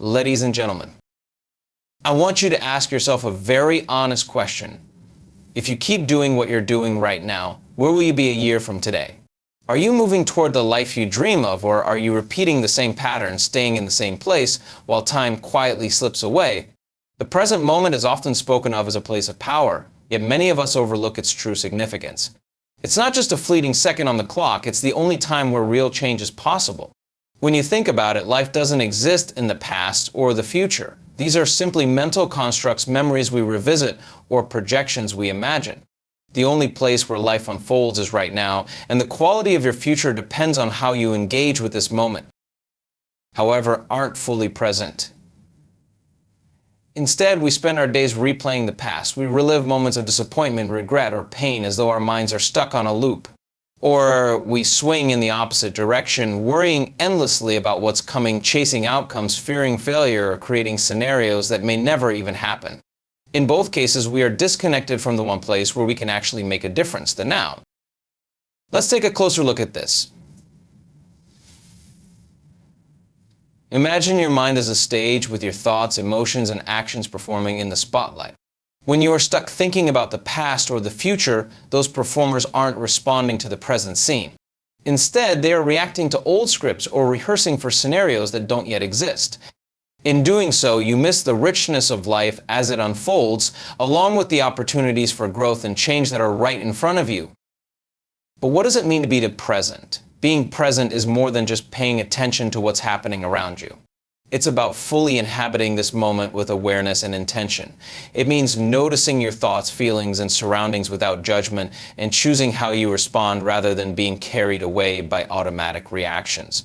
Ladies and gentlemen, I want you to ask yourself a very honest question. If you keep doing what you're doing right now, where will you be a year from today? Are you moving toward the life you dream of, or are you repeating the same pattern, staying in the same place, while time quietly slips away? The present moment is often spoken of as a place of power, yet many of us overlook its true significance. It's not just a fleeting second on the clock, it's the only time where real change is possible. When you think about it, life doesn't exist in the past or the future. These are simply mental constructs, memories we revisit, or projections we imagine. The only place where life unfolds is right now, and the quality of your future depends on how you engage with this moment. However, aren't fully present. Instead, we spend our days replaying the past. We relive moments of disappointment, regret, or pain as though our minds are stuck on a loop. Or we swing in the opposite direction, worrying endlessly about what's coming, chasing outcomes, fearing failure, or creating scenarios that may never even happen. In both cases, we are disconnected from the one place where we can actually make a difference, the now. Let's take a closer look at this. Imagine your mind as a stage with your thoughts, emotions, and actions performing in the spotlight. When you are stuck thinking about the past or the future, those performers aren't responding to the present scene. Instead, they are reacting to old scripts or rehearsing for scenarios that don't yet exist. In doing so, you miss the richness of life as it unfolds, along with the opportunities for growth and change that are right in front of you. But what does it mean to be present? Being present is more than just paying attention to what's happening around you. It's about fully inhabiting this moment with awareness and intention. It means noticing your thoughts, feelings, and surroundings without judgment and choosing how you respond rather than being carried away by automatic reactions.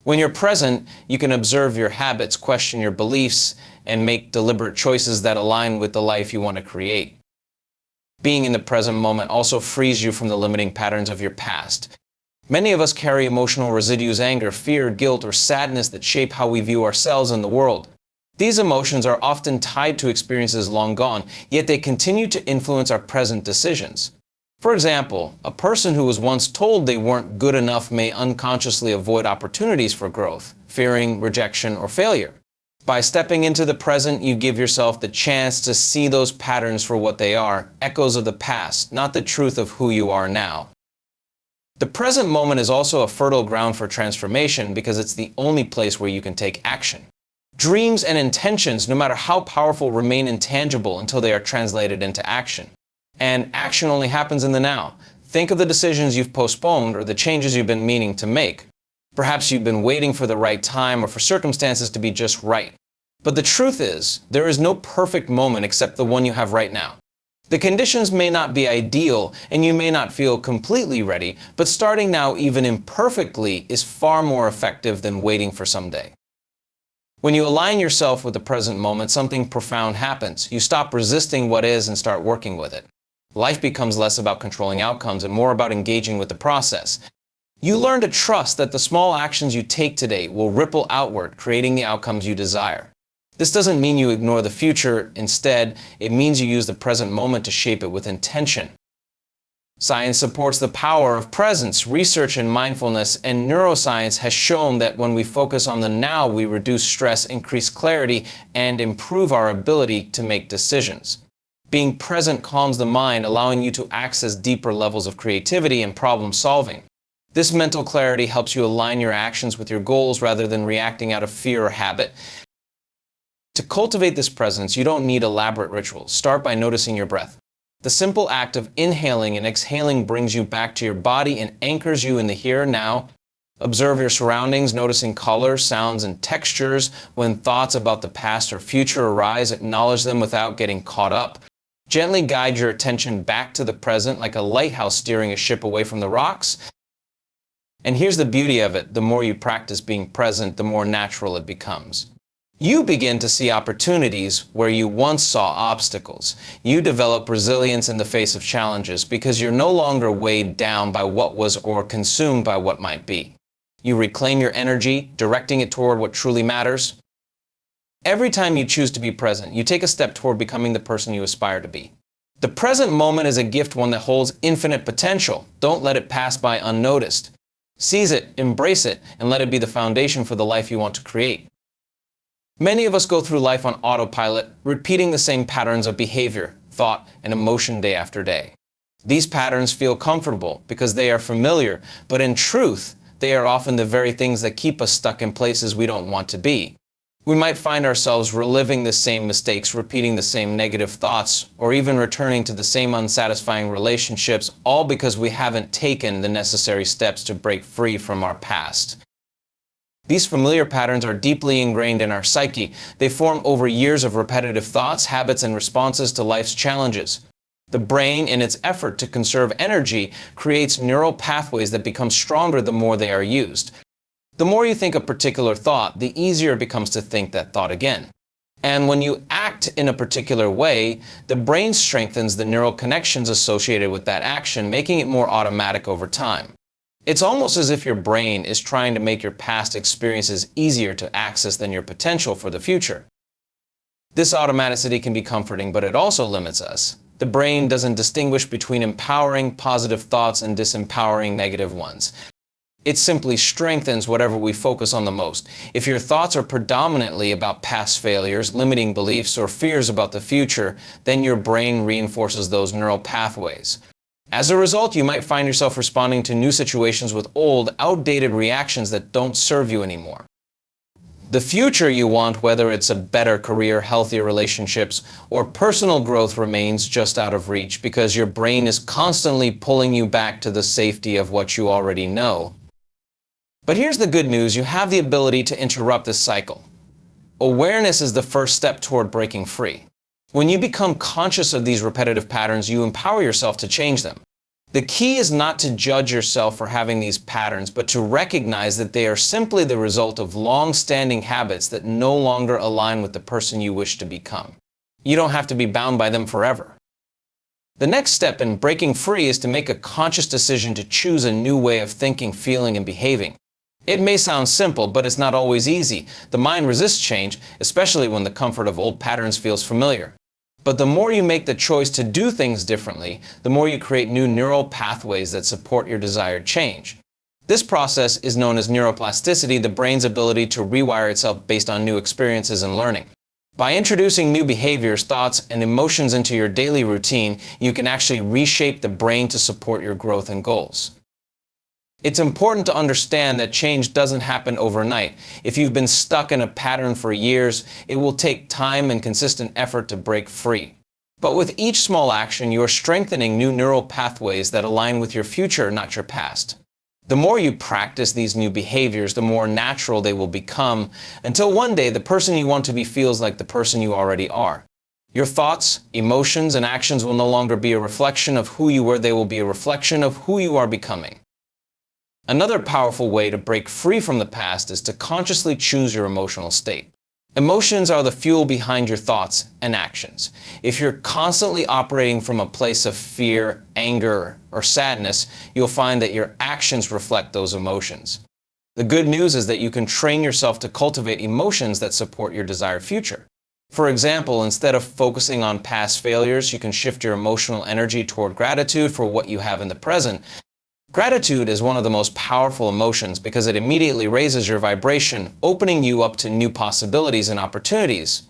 When you're present, you can observe your habits, question your beliefs, and make deliberate choices that align with the life you want to create. Being in the present moment also frees you from the limiting patterns of your past. Many of us carry emotional residues, anger, fear, guilt, or sadness that shape how we view ourselves and the world. These emotions are often tied to experiences long gone, yet they continue to influence our present decisions. For example, a person who was once told they weren't good enough may unconsciously avoid opportunities for growth, fearing rejection or failure. By stepping into the present, you give yourself the chance to see those patterns for what they are, echoes of the past, not the truth of who you are now. The present moment is also a fertile ground for transformation because it's the only place where you can take action. Dreams and intentions, no matter how powerful, remain intangible until they are translated into action. And action only happens in the now. Think of the decisions you've postponed or the changes you've been meaning to make. Perhaps you've been waiting for the right time or for circumstances to be just right. But the truth is, there is no perfect moment except the one you have right now. The conditions may not be ideal and you may not feel completely ready, but starting now, even imperfectly, is far more effective than waiting for someday. When you align yourself with the present moment, something profound happens. You stop resisting what is and start working with it. Life becomes less about controlling outcomes and more about engaging with the process. You learn to trust that the small actions you take today will ripple outward, creating the outcomes you desire. This doesn't mean you ignore the future. Instead, it means you use the present moment to shape it with intention. Science supports the power of presence. Research in mindfulness and neuroscience has shown that when we focus on the now, we reduce stress, increase clarity, and improve our ability to make decisions. Being present calms the mind, allowing you to access deeper levels of creativity and problem solving. This mental clarity helps you align your actions with your goals rather than reacting out of fear or habit. To cultivate this presence, you don't need elaborate rituals. Start by noticing your breath. The simple act of inhaling and exhaling brings you back to your body and anchors you in the here and now. Observe your surroundings, noticing colors, sounds, and textures. When thoughts about the past or future arise, acknowledge them without getting caught up. Gently guide your attention back to the present like a lighthouse steering a ship away from the rocks. And here's the beauty of it. The more you practice being present, the more natural it becomes. You begin to see opportunities where you once saw obstacles. You develop resilience in the face of challenges because you're no longer weighed down by what was or consumed by what might be. You reclaim your energy, directing it toward what truly matters. Every time you choose to be present, you take a step toward becoming the person you aspire to be. The present moment is a gift, one that holds infinite potential. Don't let it pass by unnoticed. Seize it, embrace it, and let it be the foundation for the life you want to create. Many of us go through life on autopilot, repeating the same patterns of behavior, thought, and emotion day after day. These patterns feel comfortable because they are familiar, but in truth, they are often the very things that keep us stuck in places we don't want to be. We might find ourselves reliving the same mistakes, repeating the same negative thoughts, or even returning to the same unsatisfying relationships, all because we haven't taken the necessary steps to break free from our past. These familiar patterns are deeply ingrained in our psyche. They form over years of repetitive thoughts, habits, and responses to life's challenges. The brain, in its effort to conserve energy, creates neural pathways that become stronger the more they are used. The more you think a particular thought, the easier it becomes to think that thought again. And when you act in a particular way, the brain strengthens the neural connections associated with that action, making it more automatic over time. It's almost as if your brain is trying to make your past experiences easier to access than your potential for the future. This automaticity can be comforting, but it also limits us. The brain doesn't distinguish between empowering positive thoughts and disempowering negative ones. It simply strengthens whatever we focus on the most. If your thoughts are predominantly about past failures, limiting beliefs, or fears about the future, then your brain reinforces those neural pathways. As a result, you might find yourself responding to new situations with old, outdated reactions that don't serve you anymore. The future you want, whether it's a better career, healthier relationships, or personal growth, remains just out of reach because your brain is constantly pulling you back to the safety of what you already know. But here's the good news: you have the ability to interrupt this cycle. Awareness is the first step toward breaking free. When you become conscious of these repetitive patterns, you empower yourself to change them. The key is not to judge yourself for having these patterns, but to recognize that they are simply the result of long-standing habits that no longer align with the person you wish to become. You don't have to be bound by them forever. The next step in breaking free is to make a conscious decision to choose a new way of thinking, feeling, and behaving. It may sound simple, but it's not always easy. The mind resists change, especially when the comfort of old patterns feels familiar. But the more you make the choice to do things differently, the more you create new neural pathways that support your desired change. This process is known as neuroplasticity, the brain's ability to rewire itself based on new experiences and learning. By introducing new behaviors, thoughts, and emotions into your daily routine, you can actually reshape the brain to support your growth and goals. It's important to understand that change doesn't happen overnight. If you've been stuck in a pattern for years, it will take time and consistent effort to break free. But with each small action, you are strengthening new neural pathways that align with your future, not your past. The more you practice these new behaviors, the more natural they will become, until one day the person you want to be feels like the person you already are. Your thoughts, emotions, and actions will no longer be a reflection of who you were, they will be a reflection of who you are becoming. Another powerful way to break free from the past is to consciously choose your emotional state. Emotions are the fuel behind your thoughts and actions. If you're constantly operating from a place of fear, anger, or sadness, you'll find that your actions reflect those emotions. The good news is that you can train yourself to cultivate emotions that support your desired future. For example, instead of focusing on past failures, you can shift your emotional energy toward gratitude for what you have in the present. Gratitude is one of the most powerful emotions because it immediately raises your vibration, opening you up to new possibilities and opportunities.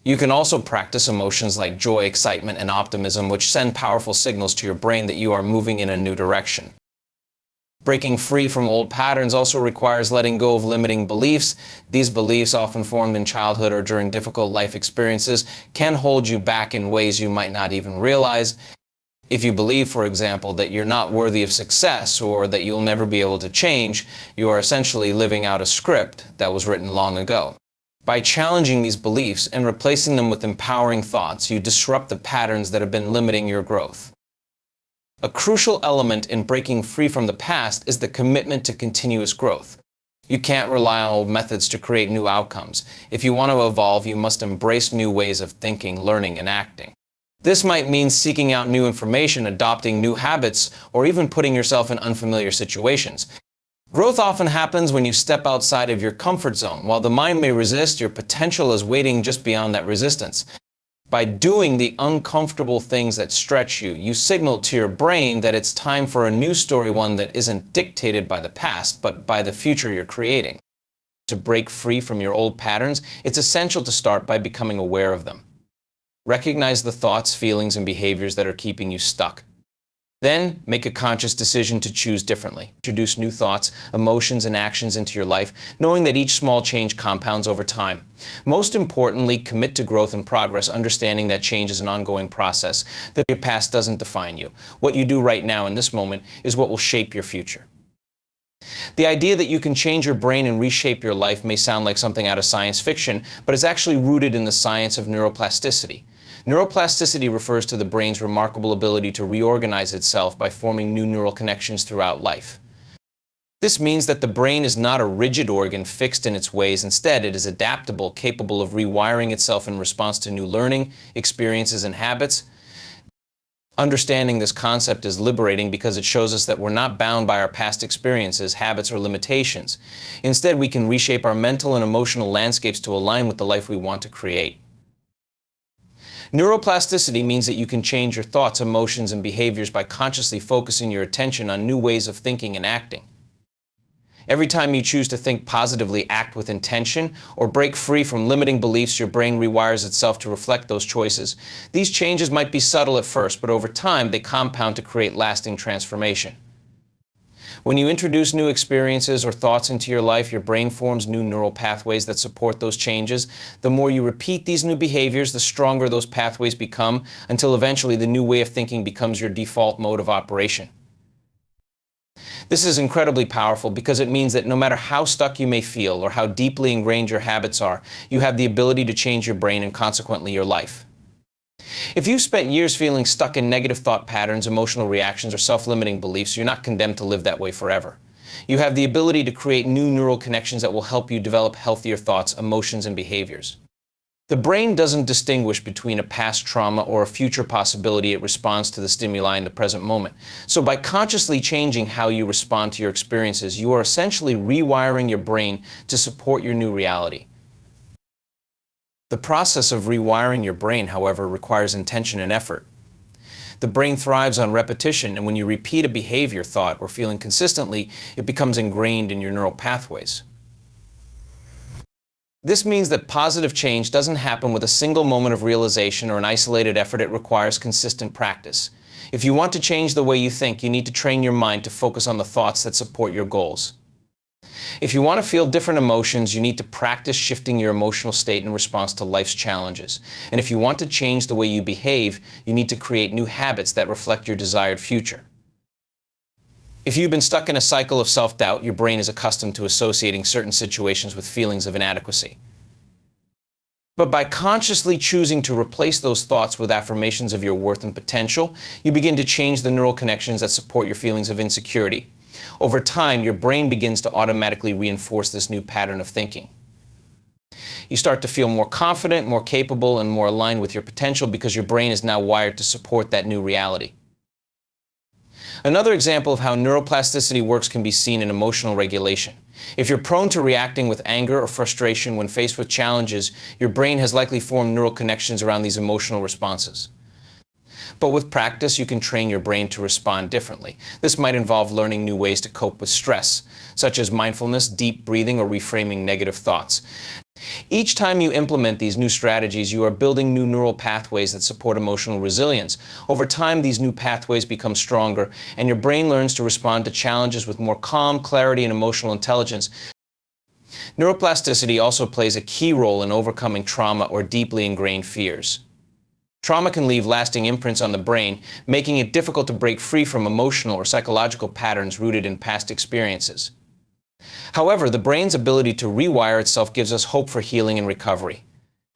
You can also practice emotions like joy, excitement, and optimism, which send powerful signals to your brain that you are moving in a new direction. Breaking free from old patterns also requires letting go of limiting beliefs. These beliefs, often formed in childhood or during difficult life experiences, can hold you back in ways you might not even realize. If you believe, for example, that you're not worthy of success or that you'll never be able to change, you are essentially living out a script that was written long ago. By challenging these beliefs and replacing them with empowering thoughts, you disrupt the patterns that have been limiting your growth. A crucial element in breaking free from the past is the commitment to continuous growth. You can't rely on old methods to create new outcomes. If you want to evolve, you must embrace new ways of thinking, learning, and acting. This might mean seeking out new information, adopting new habits, or even putting yourself in unfamiliar situations. Growth often happens when you step outside of your comfort zone. While the mind may resist, your potential is waiting just beyond that resistance. By doing the uncomfortable things that stretch you, you signal to your brain that it's time for a new story, one that isn't dictated by the past, but by the future you're creating. to break free from your old patterns, it's essential to start by becoming aware of them. Recognize the thoughts, feelings, and behaviors that are keeping you stuck. Then, make a conscious decision to choose differently. Introduce new thoughts, emotions, and actions into your life, knowing that each small change compounds over time. Most importantly, commit to growth and progress, understanding that change is an ongoing process, that your past doesn't define you. What you do right now in this moment is what will shape your future. The idea that you can change your brain and reshape your life may sound like something out of science fiction, but is actually rooted in the science of neuroplasticity. Neuroplasticity refers to the brain's remarkable ability to reorganize itself by forming new neural connections throughout life. This means that the brain is not a rigid organ fixed in its ways. Instead, it is adaptable, capable of rewiring itself in response to new learning, experiences, and habits. Understanding this concept is liberating because it shows us that we're not bound by our past experiences, habits, or limitations. Instead, we can reshape our mental and emotional landscapes to align with the life we want to create. Neuroplasticity means that you can change your thoughts, emotions, and behaviors by consciously focusing your attention on new ways of thinking and acting. Every time you choose to think positively, act with intention, or break free from limiting beliefs, your brain rewires itself to reflect those choices. These changes might be subtle at first, but over time they compound to create lasting transformation. When you introduce new experiences or thoughts into your life, your brain forms new neural pathways that support those changes. The more you repeat these new behaviors, the stronger those pathways become, until eventually the new way of thinking becomes your default mode of operation. This is incredibly powerful because it means that no matter how stuck you may feel or how deeply ingrained your habits are, you have the ability to change your brain and consequently your life. If you've spent years feeling stuck in negative thought patterns, emotional reactions, or self-limiting beliefs, you're not condemned to live that way forever. You have the ability to create new neural connections that will help you develop healthier thoughts, emotions, and behaviors. The brain doesn't distinguish between a past trauma or a future possibility. It responds to the stimuli in the present moment. So by consciously changing how you respond to your experiences, you are essentially rewiring your brain to support your new reality. The process of rewiring your brain, however, requires intention and effort. The brain thrives on repetition, and when you repeat a behavior, thought, or feeling consistently, it becomes ingrained in your neural pathways. This means that positive change doesn't happen with a single moment of realization or an isolated effort. It requires consistent practice. If you want to change the way you think, you need to train your mind to focus on the thoughts that support your goals. If you want to feel different emotions, you need to practice shifting your emotional state in response to life's challenges. And if you want to change the way you behave, you need to create new habits that reflect your desired future. If you've been stuck in a cycle of self-doubt, your brain is accustomed to associating certain situations with feelings of inadequacy. But by consciously choosing to replace those thoughts with affirmations of your worth and potential, you begin to change the neural connections that support your feelings of insecurity. Over time, your brain begins to automatically reinforce this new pattern of thinking. You start to feel more confident, more capable, and more aligned with your potential because your brain is now wired to support that new reality. Another example of how neuroplasticity works can be seen in emotional regulation. If you're prone to reacting with anger or frustration when faced with challenges, your brain has likely formed neural connections around these emotional responses. But with practice, you can train your brain to respond differently. This might involve learning new ways to cope with stress, such as mindfulness, deep breathing, or reframing negative thoughts. Each time you implement these new strategies, you are building new neural pathways that support emotional resilience. Over time, these new pathways become stronger, and your brain learns to respond to challenges with more calm, clarity, and emotional intelligence. Neuroplasticity also plays a key role in overcoming trauma or deeply ingrained fears. Trauma can leave lasting imprints on the brain, making it difficult to break free from emotional or psychological patterns rooted in past experiences. However, the brain's ability to rewire itself gives us hope for healing and recovery.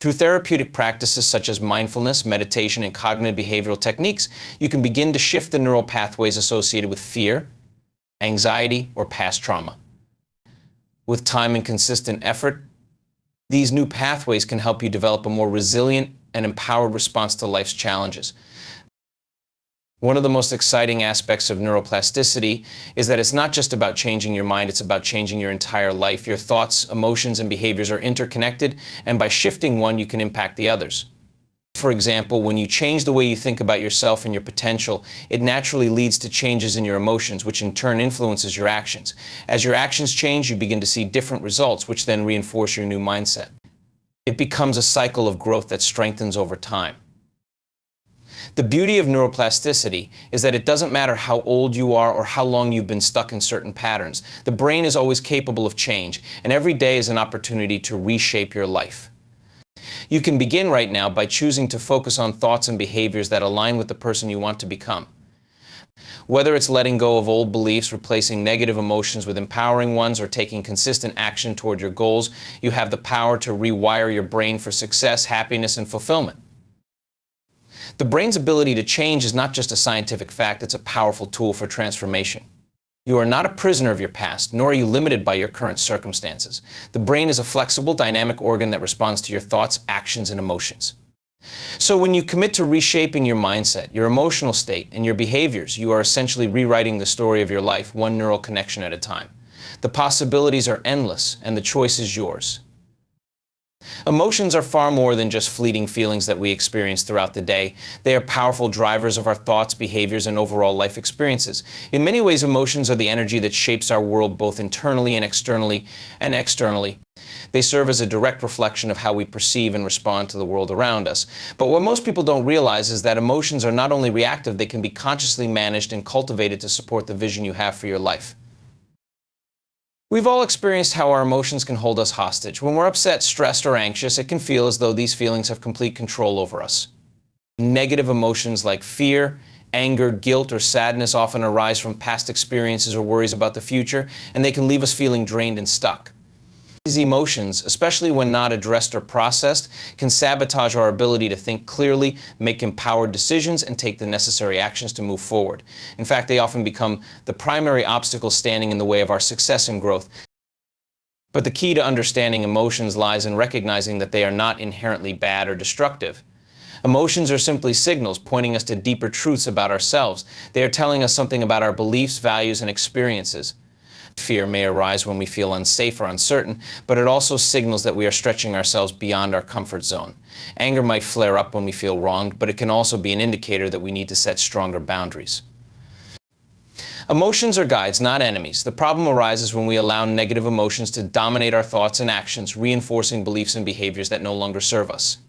Through therapeutic practices such as mindfulness, meditation, and cognitive behavioral techniques, you can begin to shift the neural pathways associated with fear, anxiety, or past trauma. With time and consistent effort, these new pathways can help you develop a more resilient and empowered response to life's challenges. One of the most exciting aspects of neuroplasticity is that it's not just about changing your mind, it's about changing your entire life. Your thoughts, emotions, and behaviors are interconnected, and by shifting one, you can impact the others. For example, when you change the way you think about yourself and your potential, it naturally leads to changes in your emotions, which in turn influences your actions. As your actions change, you begin to see different results, which then reinforce your new mindset. It becomes a cycle of growth that strengthens over time. The beauty of neuroplasticity is that it doesn't matter how old you are or how long you've been stuck in certain patterns. The brain is always capable of change, and every day is an opportunity to reshape your life. You can begin right now by choosing to focus on thoughts and behaviors that align with the person you want to become. Whether it's letting go of old beliefs, replacing negative emotions with empowering ones, or taking consistent action toward your goals, you have the power to rewire your brain for success, happiness, and fulfillment. The brain's ability to change is not just a scientific fact, it's a powerful tool for transformation. You are not a prisoner of your past, nor are you limited by your current circumstances. The brain is a flexible, dynamic organ that responds to your thoughts, actions, and emotions. So when you commit to reshaping your mindset, your emotional state, and your behaviors, you are essentially rewriting the story of your life, one neural connection at a time. The possibilities are endless, and the choice is yours. Emotions are far more than just fleeting feelings that we experience throughout the day. They are powerful drivers of our thoughts, behaviors, and overall life experiences. In many ways, emotions are the energy that shapes our world both internally and externally. They serve as a direct reflection of how we perceive and respond to the world around us. But what most people don't realize is that emotions are not only reactive, they can be consciously managed and cultivated to support the vision you have for your life. We've all experienced how our emotions can hold us hostage. When we're upset, stressed, or anxious, it can feel as though these feelings have complete control over us. Negative emotions like fear, anger, guilt, or sadness often arise from past experiences or worries about the future, and they can leave us feeling drained and stuck. These emotions, especially when not addressed or processed, can sabotage our ability to think clearly, make empowered decisions, and take the necessary actions to move forward. In fact, they often become the primary obstacle standing in the way of our success and growth. But the key to understanding emotions lies in recognizing that they are not inherently bad or destructive. Emotions are simply signals pointing us to deeper truths about ourselves. They are telling us something about our beliefs, values, and experiences. Fear may arise when we feel unsafe or uncertain, but it also signals that we are stretching ourselves beyond our comfort zone. Anger might flare up when we feel wronged, but it can also be an indicator that we need to set stronger boundaries. Emotions are guides, not enemies. The problem arises when we allow negative emotions to dominate our thoughts and actions, reinforcing beliefs and behaviors that no longer serve us.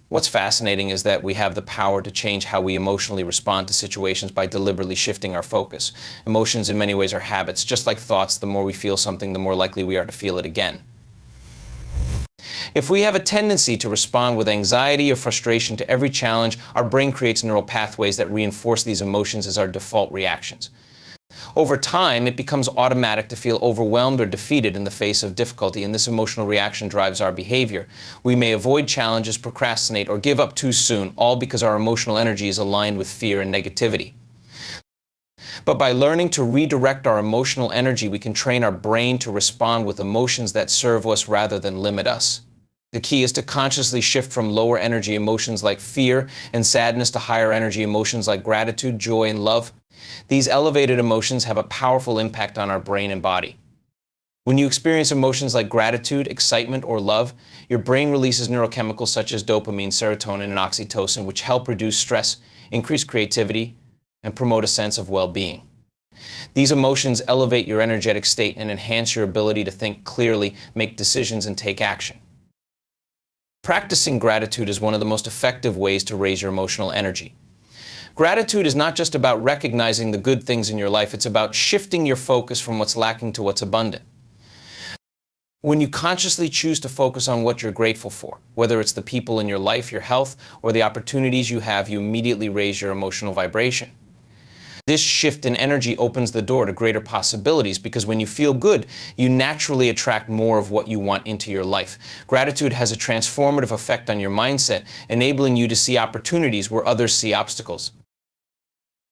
What's fascinating is that we have the power to change how we emotionally respond to situations by deliberately shifting our focus. Emotions in many ways are habits. Just like thoughts, the more we feel something, the more likely we are to feel it again. If we have a tendency to respond with anxiety or frustration to every challenge, our brain creates neural pathways that reinforce these emotions as our default reactions. Over time, it becomes automatic to feel overwhelmed or defeated in the face of difficulty, and this emotional reaction drives our behavior. We may avoid challenges, procrastinate, or give up too soon, all because our emotional energy is aligned with fear and negativity. But by learning to redirect our emotional energy, we can train our brain to respond with emotions that serve us rather than limit us. The key is to consciously shift from lower energy emotions like fear and sadness to higher energy emotions like gratitude, joy, and love. These elevated emotions have a powerful impact on our brain and body. When you experience emotions like gratitude, excitement, or love, your brain releases neurochemicals such as dopamine, serotonin, and oxytocin, which help reduce stress, increase creativity, and promote a sense of well-being. These emotions elevate your energetic state and enhance your ability to think clearly, make decisions, and take action. Practicing gratitude is one of the most effective ways to raise your emotional energy. Gratitude is not just about recognizing the good things in your life, it's about shifting your focus from what's lacking to what's abundant. When you consciously choose to focus on what you're grateful for, whether it's the people in your life, your health, or the opportunities you have, you immediately raise your emotional vibration. This shift in energy opens the door to greater possibilities because when you feel good, you naturally attract more of what you want into your life. Gratitude has a transformative effect on your mindset, enabling you to see opportunities where others see obstacles.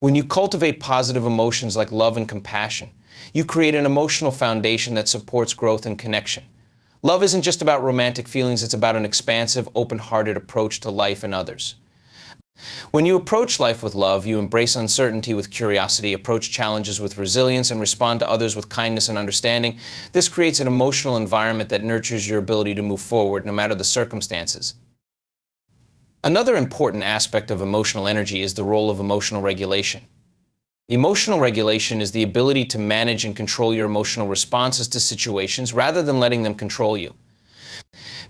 When you cultivate positive emotions like love and compassion, you create an emotional foundation that supports growth and connection. Love isn't just about romantic feelings, it's about an expansive, open-hearted approach to life and others. When you approach life with love, you embrace uncertainty with curiosity, approach challenges with resilience, and respond to others with kindness and understanding. This creates an emotional environment that nurtures your ability to move forward no matter the circumstances. Another important aspect of emotional energy is the role of emotional regulation. Emotional regulation is the ability to manage and control your emotional responses to situations rather than letting them control you.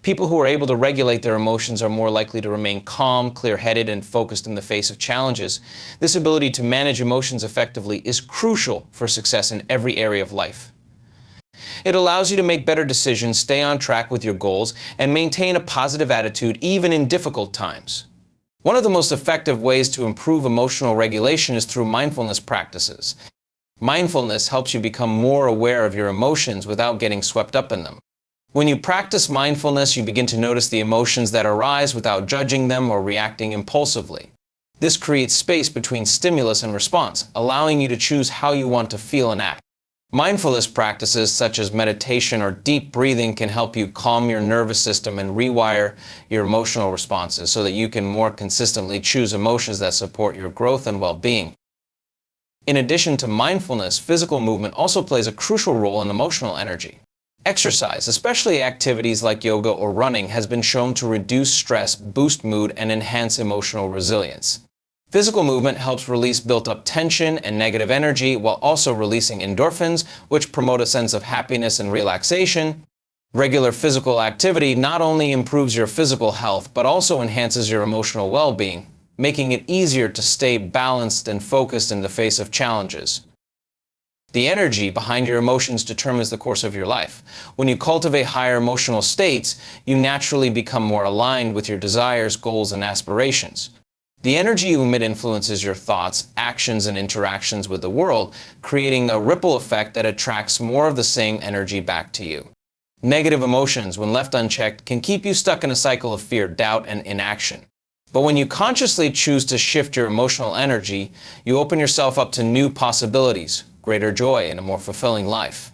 People who are able to regulate their emotions are more likely to remain calm, clear-headed, and focused in the face of challenges. This ability to manage emotions effectively is crucial for success in every area of life. It allows you to make better decisions, stay on track with your goals, and maintain a positive attitude even in difficult times. One of the most effective ways to improve emotional regulation is through mindfulness practices. Mindfulness helps you become more aware of your emotions without getting swept up in them. When you practice mindfulness, you begin to notice the emotions that arise without judging them or reacting impulsively. This creates space between stimulus and response, allowing you to choose how you want to feel and act. Mindfulness practices such as meditation or deep breathing can help you calm your nervous system and rewire your emotional responses so that you can more consistently choose emotions that support your growth and well-being. In addition to mindfulness, physical movement also plays a crucial role in emotional energy. Exercise, especially activities like yoga or running, has been shown to reduce stress, boost mood, and enhance emotional resilience. Physical movement helps release built-up tension and negative energy while also releasing endorphins, which promote a sense of happiness and relaxation. Regular physical activity not only improves your physical health, but also enhances your emotional well-being, making it easier to stay balanced and focused in the face of challenges. The energy behind your emotions determines the course of your life. When you cultivate higher emotional states, you naturally become more aligned with your desires, goals, and aspirations. The energy you emit influences your thoughts, actions, and interactions with the world, creating a ripple effect that attracts more of the same energy back to you. Negative emotions, when left unchecked, can keep you stuck in a cycle of fear, doubt, and inaction. But when you consciously choose to shift your emotional energy, you open yourself up to new possibilities, greater joy, and a more fulfilling life.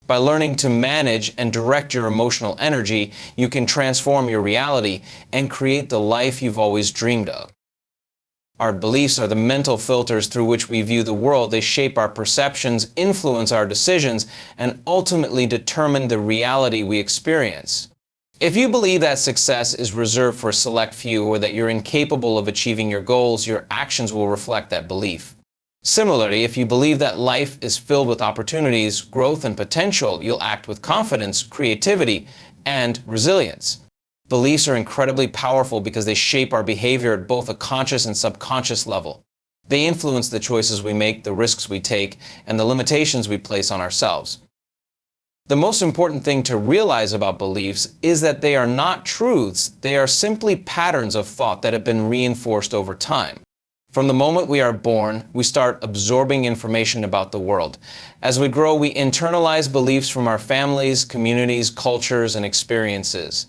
By learning to manage and direct your emotional energy, you can transform your reality and create the life you've always dreamed of. Our beliefs are the mental filters through which we view the world. They shape our perceptions, influence our decisions, and ultimately determine the reality we experience. If you believe that success is reserved for a select few or that you're incapable of achieving your goals, your actions will reflect that belief. Similarly, if you believe that life is filled with opportunities, growth, and potential, you'll act with confidence, creativity, and resilience. Beliefs are incredibly powerful because they shape our behavior at both a conscious and subconscious level. They influence the choices we make, the risks we take, and the limitations we place on ourselves. The most important thing to realize about beliefs is that they are not truths. They are simply patterns of thought that have been reinforced over time. From the moment we are born, we start absorbing information about the world. As we grow, we internalize beliefs from our families, communities, cultures, and experiences.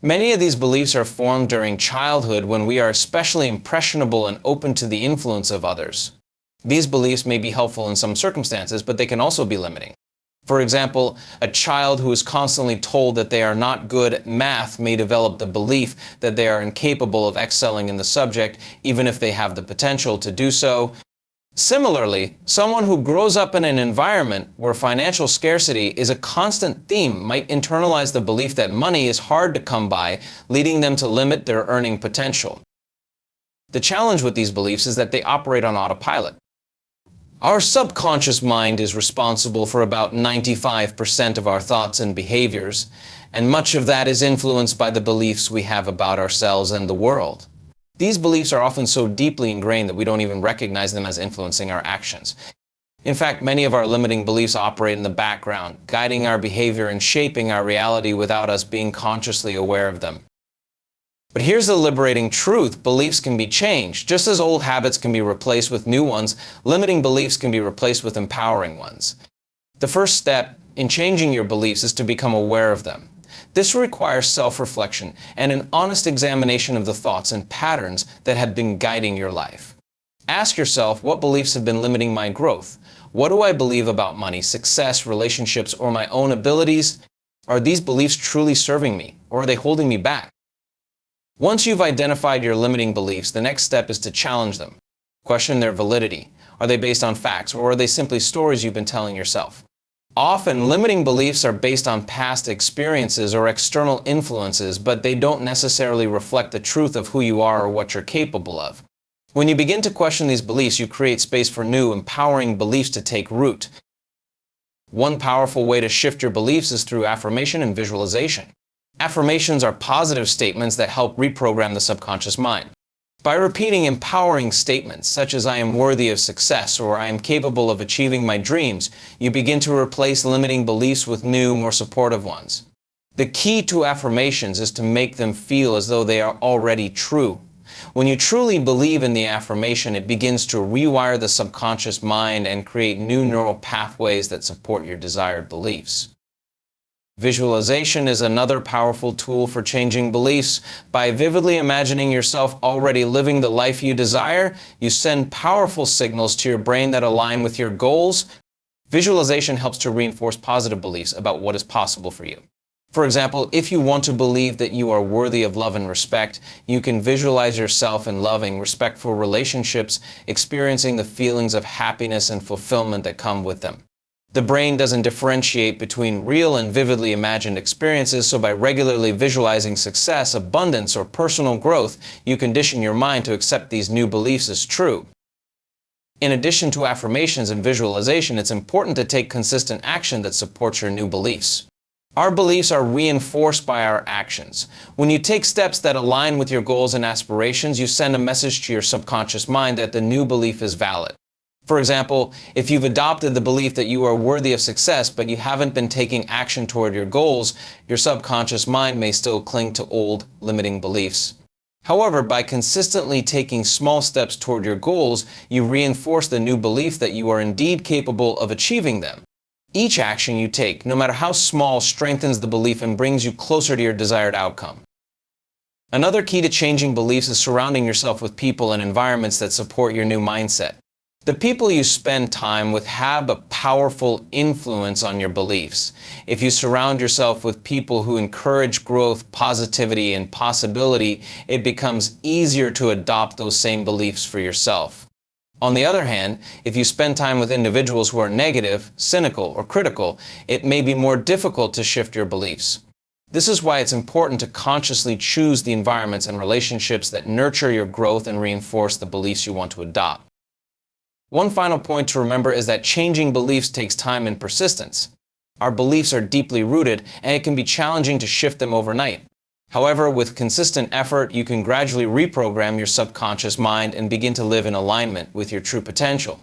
Many of these beliefs are formed during childhood when we are especially impressionable and open to the influence of others. These beliefs may be helpful in some circumstances, but they can also be limiting. For example, a child who is constantly told that they are not good at math may develop the belief that they are incapable of excelling in the subject, even if they have the potential to do so. Similarly, someone who grows up in an environment where financial scarcity is a constant theme might internalize the belief that money is hard to come by, leading them to limit their earning potential. The challenge with these beliefs is that they operate on autopilot. Our subconscious mind is responsible for about 95% of our thoughts and behaviors, and much of that is influenced by the beliefs we have about ourselves and the world. These beliefs are often so deeply ingrained that we don't even recognize them as influencing our actions. In fact, many of our limiting beliefs operate in the background, guiding our behavior and shaping our reality without us being consciously aware of them. But here's the liberating truth. Beliefs can be changed. Just as old habits can be replaced with new ones, limiting beliefs can be replaced with empowering ones. The first step in changing your beliefs is to become aware of them. This requires self-reflection and an honest examination of the thoughts and patterns that have been guiding your life. Ask yourself, what beliefs have been limiting my growth? What do I believe about money, success, relationships, or my own abilities? Are these beliefs truly serving me, or are they holding me back? Once you've identified your limiting beliefs, the next step is to challenge them. Question their validity. Are they based on facts, or are they simply stories you've been telling yourself? Often, limiting beliefs are based on past experiences or external influences, but they don't necessarily reflect the truth of who you are or what you're capable of. When you begin to question these beliefs, you create space for new, empowering beliefs to take root. One powerful way to shift your beliefs is through affirmation and visualization. Affirmations are positive statements that help reprogram the subconscious mind. By repeating empowering statements such as "I am worthy of success" or "I am capable of achieving my dreams," you begin to replace limiting beliefs with new, more supportive ones. The key to affirmations is to make them feel as though they are already true. When you truly believe in the affirmation, it begins to rewire the subconscious mind and create new neural pathways that support your desired beliefs. Visualization is another powerful tool for changing beliefs. By vividly imagining yourself already living the life you desire, you send powerful signals to your brain that align with your goals. Visualization helps to reinforce positive beliefs about what is possible for you. For example, if you want to believe that you are worthy of love and respect, you can visualize yourself in loving, respectful relationships, experiencing the feelings of happiness and fulfillment that come with them. The brain doesn't differentiate between real and vividly imagined experiences, so by regularly visualizing success, abundance, or personal growth, you condition your mind to accept these new beliefs as true. In addition to affirmations and visualization, it's important to take consistent action that supports your new beliefs. Our beliefs are reinforced by our actions. When you take steps that align with your goals and aspirations, you send a message to your subconscious mind that the new belief is valid. For example, if you've adopted the belief that you are worthy of success, but you haven't been taking action toward your goals, your subconscious mind may still cling to old, limiting beliefs. However, by consistently taking small steps toward your goals, you reinforce the new belief that you are indeed capable of achieving them. Each action you take, no matter how small, strengthens the belief and brings you closer to your desired outcome. Another key to changing beliefs is surrounding yourself with people and environments that support your new mindset. The people you spend time with have a powerful influence on your beliefs. If you surround yourself with people who encourage growth, positivity, and possibility, it becomes easier to adopt those same beliefs for yourself. On the other hand, if you spend time with individuals who are negative, cynical, or critical, it may be more difficult to shift your beliefs. This is why it's important to consciously choose the environments and relationships that nurture your growth and reinforce the beliefs you want to adopt. One final point to remember is that changing beliefs takes time and persistence. Our beliefs are deeply rooted, and it can be challenging to shift them overnight. However, with consistent effort, you can gradually reprogram your subconscious mind and begin to live in alignment with your true potential.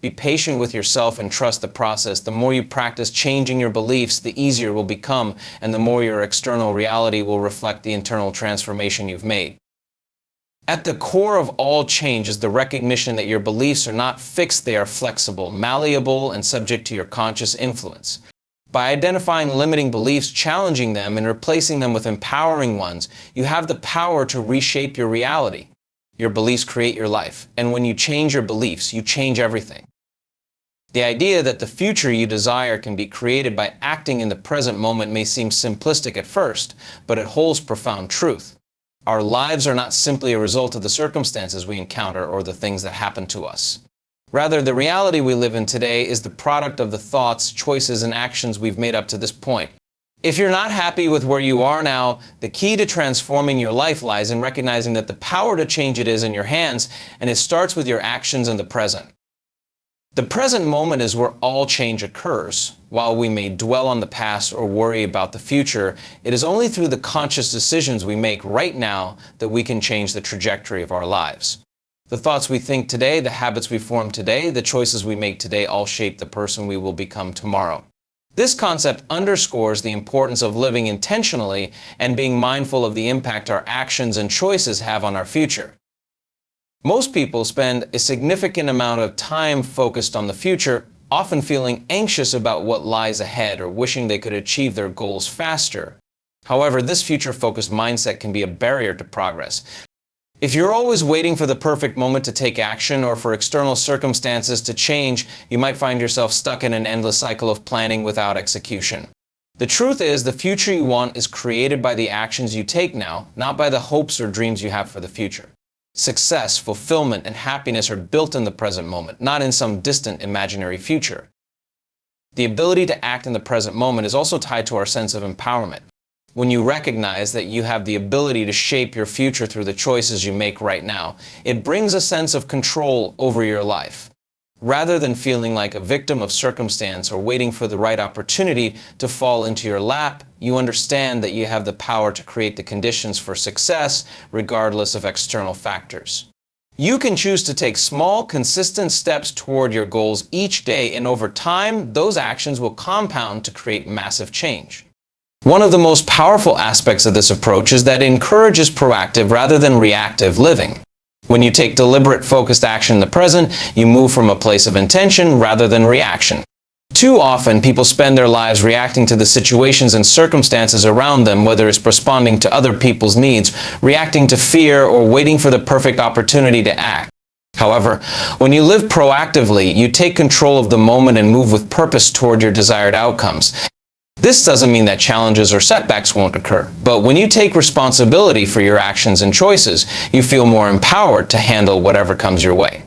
Be patient with yourself and trust the process. The more you practice changing your beliefs, the easier it will become, and the more your external reality will reflect the internal transformation you've made. At the core of all change is the recognition that your beliefs are not fixed, they are flexible, malleable, and subject to your conscious influence. By identifying limiting beliefs, challenging them, and replacing them with empowering ones, you have the power to reshape your reality. Your beliefs create your life, and when you change your beliefs, you change everything. The idea that the future you desire can be created by acting in the present moment may seem simplistic at first, but it holds profound truth. Our lives are not simply a result of the circumstances we encounter or the things that happen to us. Rather, the reality we live in today is the product of the thoughts, choices, and actions we've made up to this point. If you're not happy with where you are now, the key to transforming your life lies in recognizing that the power to change it is in your hands, and it starts with your actions in the present. The present moment is where all change occurs. While we may dwell on the past or worry about the future, it is only through the conscious decisions we make right now that we can change the trajectory of our lives. The thoughts we think today, the habits we form today, the choices we make today all shape the person we will become tomorrow. This concept underscores the importance of living intentionally and being mindful of the impact our actions and choices have on our future. Most people spend a significant amount of time focused on the future, often feeling anxious about what lies ahead or wishing they could achieve their goals faster. However, this future-focused mindset can be a barrier to progress. If you're always waiting for the perfect moment to take action or for external circumstances to change, you might find yourself stuck in an endless cycle of planning without execution. The truth is, the future you want is created by the actions you take now, not by the hopes or dreams you have for the future. Success, fulfillment, and happiness are built in the present moment, not in some distant imaginary future. The ability to act in the present moment is also tied to our sense of empowerment. When you recognize that you have the ability to shape your future through the choices you make right now, it brings a sense of control over your life. Rather than feeling like a victim of circumstance or waiting for the right opportunity to fall into your lap, you understand that you have the power to create the conditions for success regardless of external factors. You can choose to take small, consistent steps toward your goals each day, and over time, those actions will compound to create massive change. One of the most powerful aspects of this approach is that it encourages proactive rather than reactive living. When you take deliberate, focused action in the present, you move from a place of intention rather than reaction. Too often, people spend their lives reacting to the situations and circumstances around them, whether it's responding to other people's needs, reacting to fear, or waiting for the perfect opportunity to act. However, when you live proactively, you take control of the moment and move with purpose toward your desired outcomes. This doesn't mean that challenges or setbacks won't occur, but when you take responsibility for your actions and choices, you feel more empowered to handle whatever comes your way.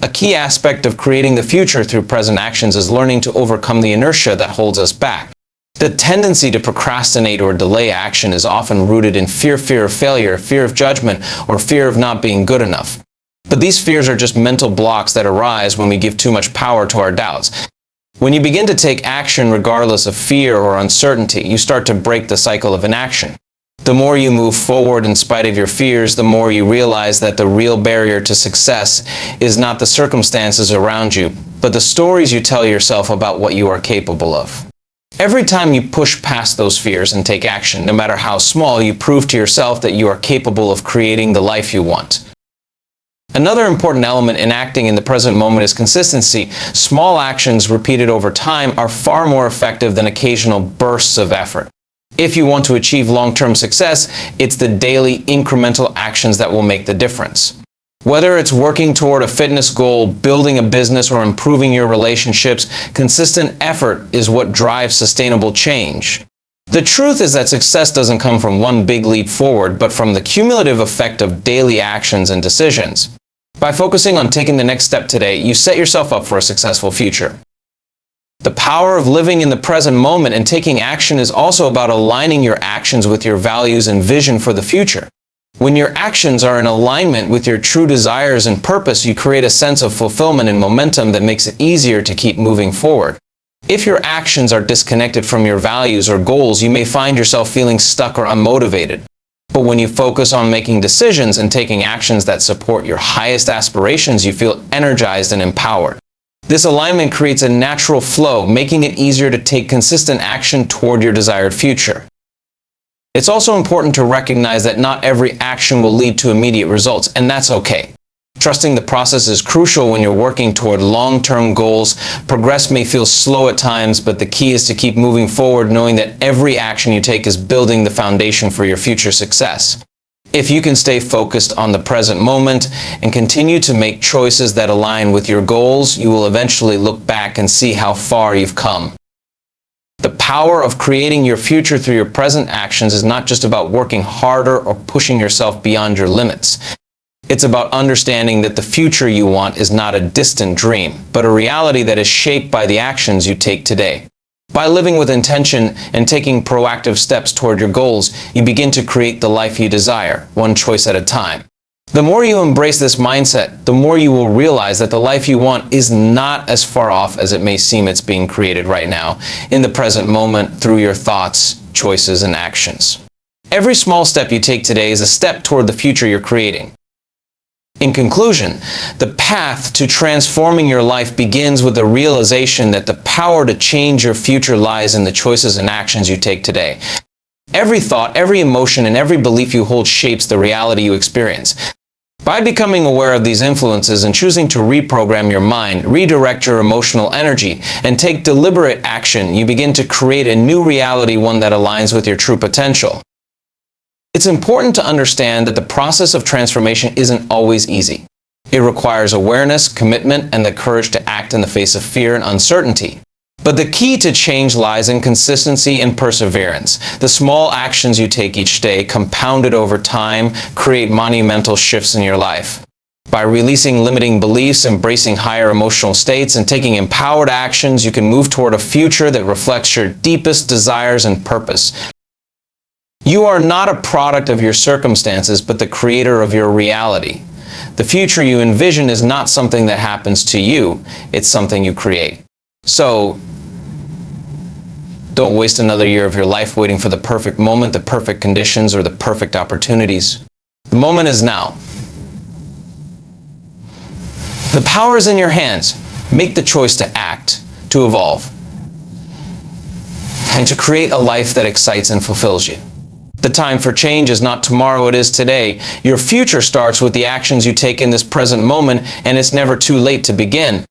A key aspect of creating the future through present actions is learning to overcome the inertia that holds us back. The tendency to procrastinate or delay action is often rooted in fear of failure, fear of judgment, or fear of not being good enough. But these fears are just mental blocks that arise when we give too much power to our doubts. When you begin to take action regardless of fear or uncertainty, you start to break the cycle of inaction. The more you move forward in spite of your fears, the more you realize that the real barrier to success is not the circumstances around you, but the stories you tell yourself about what you are capable of. Every time you push past those fears and take action, no matter how small, you prove to yourself that you are capable of creating the life you want. Another important element in acting in the present moment is consistency. Small actions repeated over time are far more effective than occasional bursts of effort. If you want to achieve long-term success, it's the daily incremental actions that will make the difference. Whether it's working toward a fitness goal, building a business, or improving your relationships, consistent effort is what drives sustainable change. The truth is that success doesn't come from one big leap forward, but from the cumulative effect of daily actions and decisions. By focusing on taking the next step today, you set yourself up for a successful future. The power of living in the present moment and taking action is also about aligning your actions with your values and vision for the future. When your actions are in alignment with your true desires and purpose, you create a sense of fulfillment and momentum that makes it easier to keep moving forward. If your actions are disconnected from your values or goals, you may find yourself feeling stuck or unmotivated. But when you focus on making decisions and taking actions that support your highest aspirations, you feel energized and empowered. This alignment creates a natural flow, making it easier to take consistent action toward your desired future. It's also important to recognize that not every action will lead to immediate results, and that's okay. Trusting the process is crucial when you're working toward long-term goals. Progress may feel slow at times, but the key is to keep moving forward, knowing that every action you take is building the foundation for your future success. If you can stay focused on the present moment and continue to make choices that align with your goals, you will eventually look back and see how far you've come. The power of creating your future through your present actions is not just about working harder or pushing yourself beyond your limits. It's about understanding that the future you want is not a distant dream, but a reality that is shaped by the actions you take today. By living with intention and taking proactive steps toward your goals, you begin to create the life you desire, one choice at a time. The more you embrace this mindset, the more you will realize that the life you want is not as far off as it may seem it's being created right now, in the present moment, through your thoughts, choices, and actions. Every small step you take today is a step toward the future you're creating. In conclusion, the path to transforming your life begins with the realization that the power to change your future lies in the choices and actions you take today. Every thought, every emotion, and every belief you hold shapes the reality you experience. By becoming aware of these influences and choosing to reprogram your mind, redirect your emotional energy, and take deliberate action, you begin to create a new reality, one that aligns with your true potential. It's important to understand that the process of transformation isn't always easy. It requires awareness, commitment, and the courage to act in the face of fear and uncertainty. But the key to change lies in consistency and perseverance. The small actions you take each day, compounded over time, create monumental shifts in your life. By releasing limiting beliefs, embracing higher emotional states, and taking empowered actions, you can move toward a future that reflects your deepest desires and purpose. You are not a product of your circumstances, but the creator of your reality. The future you envision is not something that happens to you, it's something you create. So, don't waste another year of your life waiting for the perfect moment, the perfect conditions, or the perfect opportunities. The moment is now. The power is in your hands. Make the choice to act, to evolve, and to create a life that excites and fulfills you. The time for change is not tomorrow, it is today. Your future starts with the actions you take in this present moment, and it's never too late to begin.